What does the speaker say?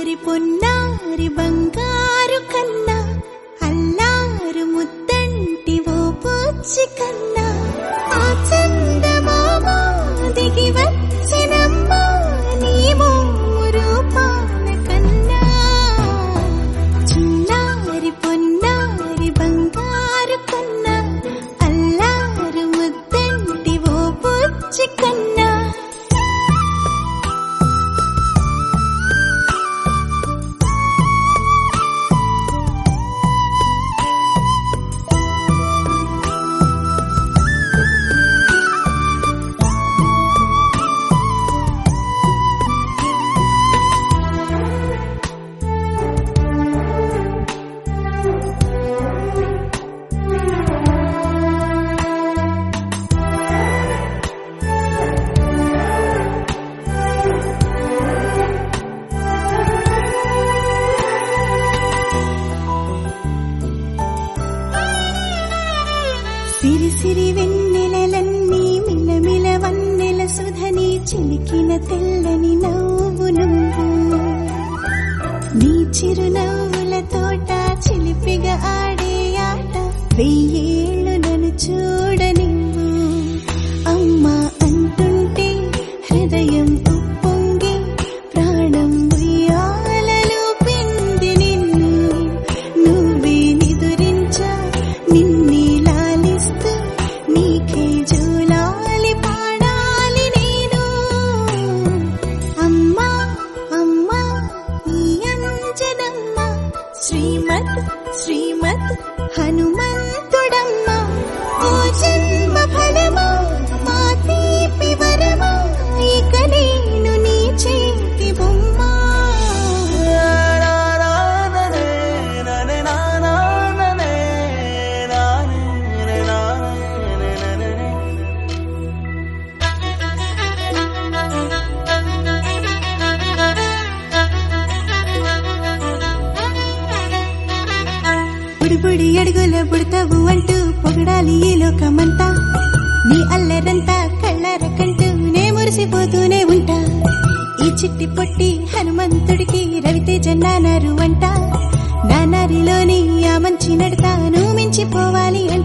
చిన్నారి పొన్నారి బంగారు కన్నా అల్లారు ముద్దంటి ఓ పూచి కన్నా ఆ చందమామ దిగి వచ్చినమ్మా నీ రూపాన కన్నా చిన్నారి పొన్నారి బంగారు కన్నా అల్లారు ముద్దంటి ఓ పూచి కన్నా సిరి సిరి వెన్నెలలన్నీ మిలమిల వన్నెల సుధని చిలికిన తెల్లని నవ్వు నువ్వు నీ చిరునవ్వుల తోట చిలిపిగా ఆడే ఆట వెయ్యేళ్ళు నన్ను చూడనివ్వు అమ్మా అంటుంటే హృదయం ఉప్పొంగి ప్రాణం ఉయ్యాలలో పిండి నిన్ను నువ్వే నిదురించా నిన్నే నీకే జోలాలి పాడాలి నేను అమ్మా అమ్మా ఈ అంజనమ్మ శ్రీమత్ శ్రీమత్ హనుమంతుడమ్మ ఓ జన్మ ఫలమా మా తీపి వరమా ఇక నేను నీ చేతి బొమ్మ బుడి అడుగుల బుడతావు అంటూ పొగడాలి ఈ లోకమంతా నీ అల్లరంతా కళ్ళారకంటూ నే మురిసిపోతూనే ఉంటా ఈ చిట్టి పొట్టి హనుమంతుడికి రవితేజ నానారు అంట నానారిలోని ఆ మంచి నడతా నువ్వు మించిపోవాలి అంట